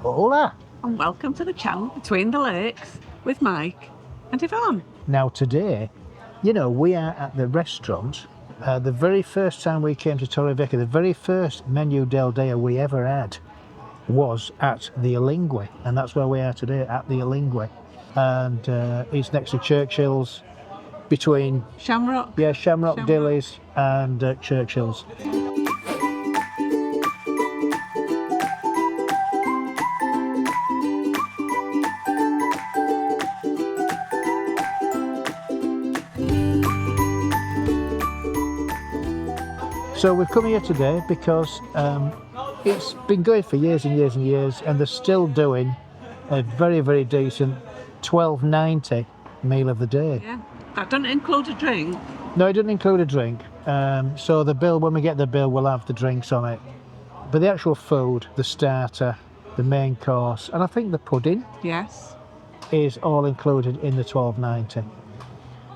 Hola! And welcome to the channel Between the Lakes with Mike and Yvonne. Now today, you know, we are at the restaurant. The very first time we came to Torrevieja, the very first menu del dia we ever had was at the Alingui, and that's where we are today, at the Alingui. And it's next to Churchill's, between Shamrock. Shamrock Dillies and Churchill's. So we've come here today because it's been going for years and years and years, and they're still doing a very, very decent $12.90 meal of the day. Yeah, that doesn't include a drink. No, it doesn't include a drink. So the bill, when we get the bill, we'll have the drinks on it. But the actual food, the starter, the main course, and I think the pudding, Yes. is all included in the $12.90.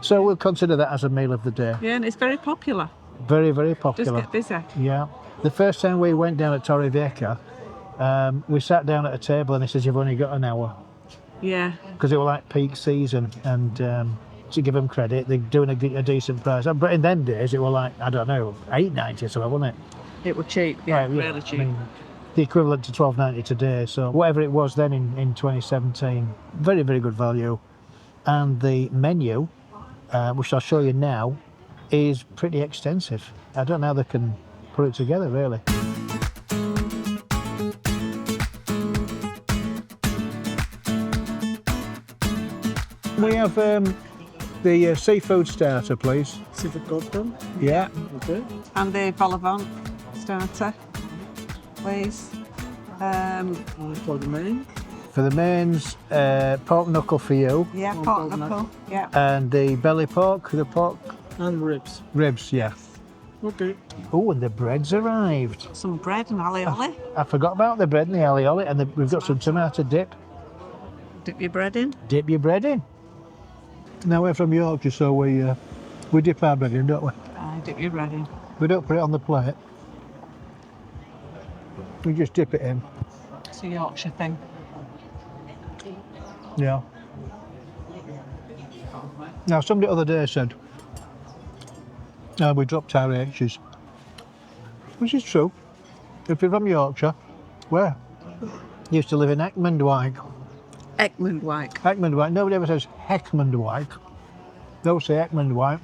So we'll consider that as a meal of the day. Yeah, and it's very popular. Very, very Just popular. get busy. Yeah. The first time we went down at Torrevieja, we sat down at a table and he says, "You've only got an hour." Yeah. Because it was like peak season, and to give them credit, they're doing a decent price. But in them days, it was like, I don't know, $8.90 or something, wasn't it? It was cheap. Yeah, Right, really cheap. I mean, the equivalent to $12.90 today. So whatever it was then in 2017, very, very good value. And the menu, which I'll show you now, is pretty extensive. I don't know how they can put it together, really. We have the seafood starter, please. Seafood cocktail. Yeah. Okay. And the vol au vent starter, please. For the main. For the mains, pork knuckle for you. Yeah, Oh, pork pork knuckle. Yeah. And the belly pork, the pork And ribs. ribs, yeah. Okay. Oh, and the bread's arrived. Some bread and alioli. I forgot about the bread and the alioli, and we've got some tomato dip. Dip your bread in. Dip your bread in. Now we're from Yorkshire, so we dip our bread in, don't we? Dip your bread in. We don't put it on the plate. We just dip it in. It's a Yorkshire thing. Yeah. Now, somebody the other day said, we dropped our H's. Which is true. If you're from Yorkshire, where? Used to live in Eckmondwike. Eckmondwike. Eckmondwike. Nobody ever says Heckmondwike. They'll say Eckmondwike.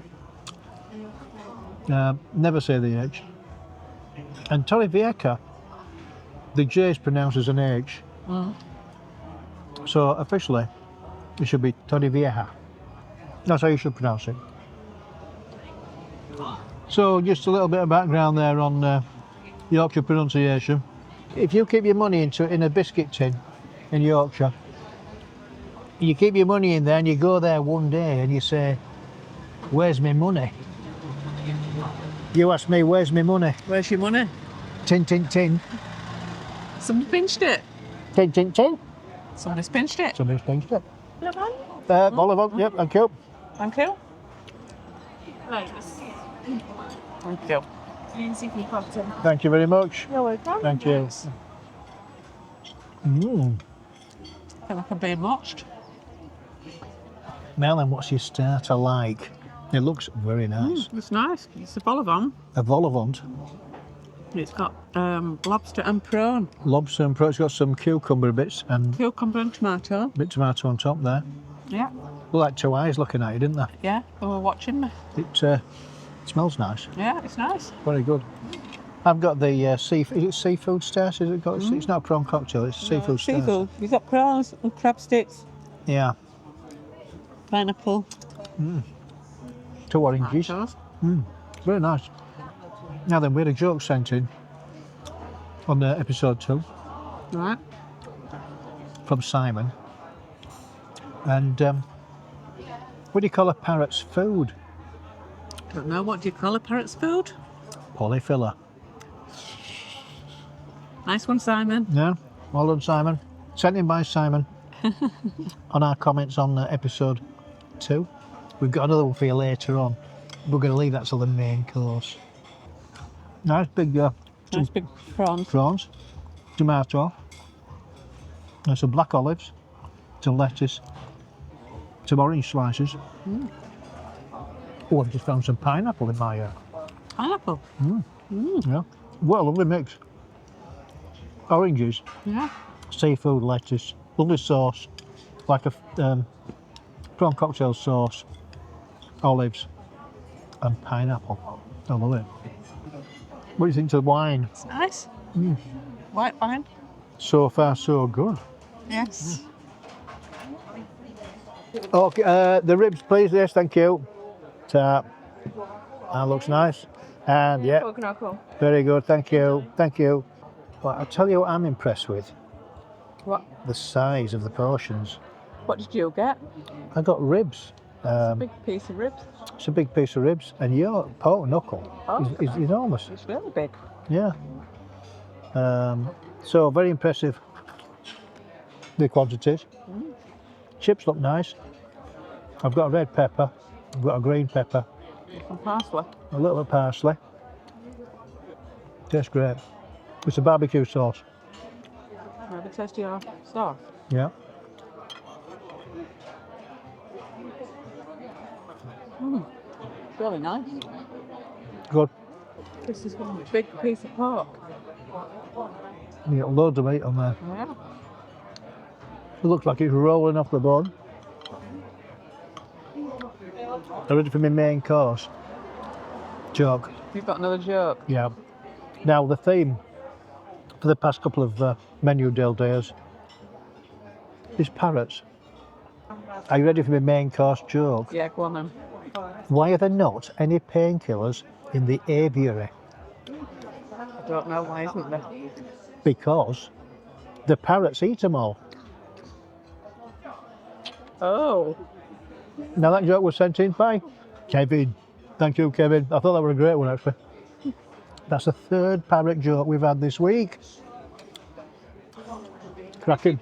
Never say the H. And Torrevieja, the J is pronounced as an H. Mm. So officially, it should be Torrevieja. That's how you should pronounce it. So just a little bit of background there on Yorkshire pronunciation. If you keep your money in a biscuit tin in Yorkshire, you keep your money in there and you go there one day and you say, "Where's my money?" You ask me, "Where's my money?" Where's your money? Tin, tin, tin. Somebody pinched it. Tin, tin, tin. Somebody's pinched it. Somebody's pinched it. Lavon. Oliver, yep, thank you. Thank you. Thanks. Thank you. Seafood cocktail. Thank you very much. You're welcome. Thank you. I feel like I'm being watched. Now then, what's your starter like? It looks very nice. It's nice. It's a vol au vent. A vol au vent, It's got lobster and prawn, lobster and prawn. It's got some cucumber bits and cucumber and tomato. bit of tomato on top there. Yeah, Look like two eyes looking at you, didn't they? yeah. They were watching me. It smells nice. Yeah, it's nice. Very good. I've got the seafood starter? Is it called? It's not a prawn cocktail. It's a seafood starter. Seafood. You've got prawns and crab sticks, Yeah. pineapple, 2 oranges. tomatoes. Very nice. Now then, we had a joke sent in on episode 2 Right. from Simon. And what do you call a parrot's food? Don't know. What do you call a parrot's food? Polyfiller. Nice one, Simon. Yeah, well done, Simon. Sent in by Simon on our comments on episode 2. We've got another one for you later on. We're going to leave that till the main course. Nice big Nice big prawns. prawns, tomato, There's some black olives, some lettuce, some orange slices. Oh, I've just found some pineapple in my Pineapple. yeah. What a lovely mix. Oranges, Yeah. seafood, lettuce, lovely sauce, like a prawn cocktail sauce, olives, and pineapple. I love it. What do you think to the wine? It's nice. White wine. So far, so good. Yes. Okay, the ribs, please. Yes, thank you. That looks nice. And yeah, Coconut cool. very good. Thank you. Thank you. But I'll tell you what I'm impressed with. What? The size of the portions. What did you get? I got ribs. Big piece of ribs. It's a big piece of ribs, and your pork knuckle is enormous. It's really big. Yeah. So very impressive. The quantities. Chips look nice. I've got a red pepper. I've got a green pepper. Some parsley. A little bit of parsley. Tastes great. It's a barbecue sauce. Maybe taste your sauce. Yeah. Really nice. Good. This is a big piece of pork. You get loads of meat on there. Yeah. It looks like it's rolling off the bone. I'm ready for my main course. Jog. You've got another joke. Yeah. Now the theme for the past couple of menu del days is parrots. Are you ready for my main course joke? Yeah, go on then. Why are there not any painkillers in the aviary? I don't know why isn't there? Because the parrots eat them all. Oh. Now that joke was sent in by Kevin. Thank you, Kevin. I thought that was a great one, actually. That's the third parrot joke we've had this week. Cracking.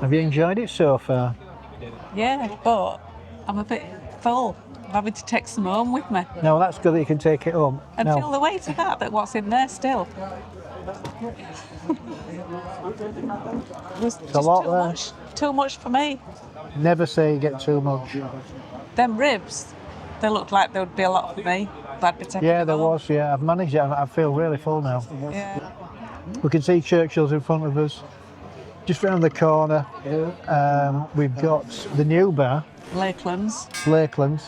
Have you enjoyed it so far? Yeah, but I'm a bit full. I'm having to take some home with me. No, that's good that you can take it home. And Now, feel the weight of that, what's in there still. It's a lot too there. much. Too much for me. never say you get too much. Them ribs, they looked like there would be a lot for me. But I'd be taking Yeah, them there home. was, yeah. I've managed it. I feel really full now. Yeah. We can see Churchill's in front of us. Just round the corner, we've got the new bar, Lakelands. Lakelands.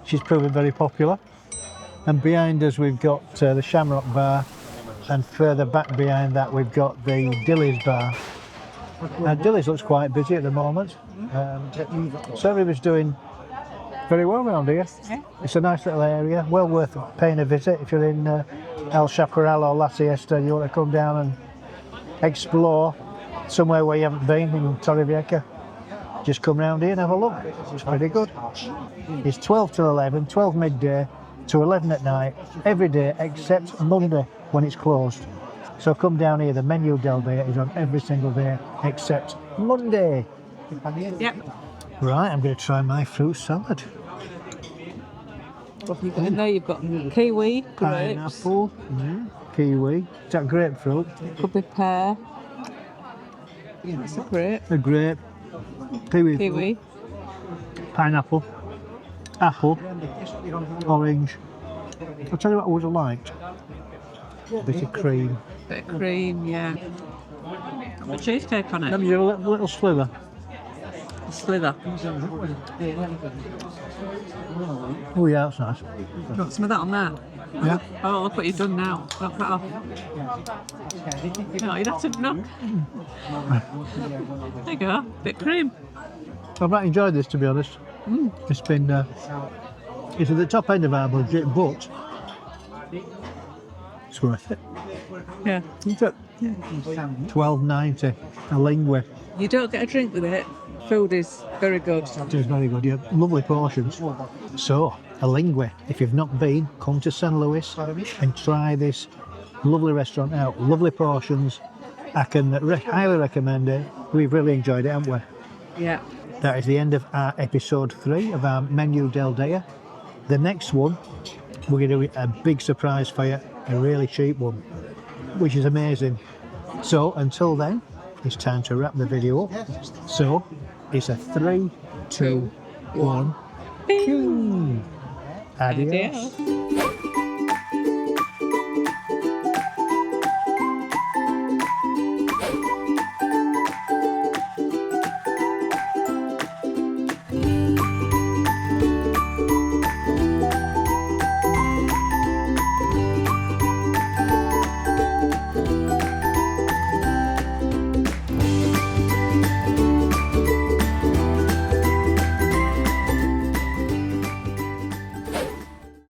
She's proven very popular. And behind us we've got the Shamrock Bar, and further back behind that we've got the Dilly's Bar. Dilly's looks quite busy at the moment. So everybody's doing very well around here. Yeah. It's a nice little area, well worth paying a visit if you're in El Chaparral or La Siesta. You want to come down and explore somewhere where you haven't been in Torrevieja. Just come round here and have a look. It's pretty good. It's 12 till 11, 12 midday to 11 at night, every day except Monday when it's closed. So come down here, the menu del day is on every single day except Monday. Yep. Right, I'm going to try my fruit salad. What have you got in there? You've got kiwi, grapes, Pineapple, kiwi, is that grapefruit? could be pear. It's a grape. A grape, kiwi, Kiwi. fruit, pineapple, apple, orange. I'll tell you what I would have liked. A bit of cream. Bit of cream, yeah. A cheesecake on Let it. me do a little sliver. A slither. Oh yeah, that's nice. Got some of that on there. Yeah. Oh, look what you've done now. Knock that off. No, you'd have to knock. There you go. Bit of cream. I've not enjoyed this, to be honest. It's been, it's at the top end of our budget, but it's worth it. Yeah. Isn't it? $12.90, Alingui. You don't get a drink with it. Food is very good. It is very good, yeah. Lovely portions. So, Alingui, if you've not been, come to San Luis and try this lovely restaurant out. Lovely portions. I can highly recommend it. We've really enjoyed it, haven't we? Yeah. That is the end of our episode 3 of our Menu del Dia. The next one, we're going to do a big surprise for you, a really cheap one, which is amazing. So, until then, it's time to wrap the video up. So it's a 3, 2, 1. Adios. Adios.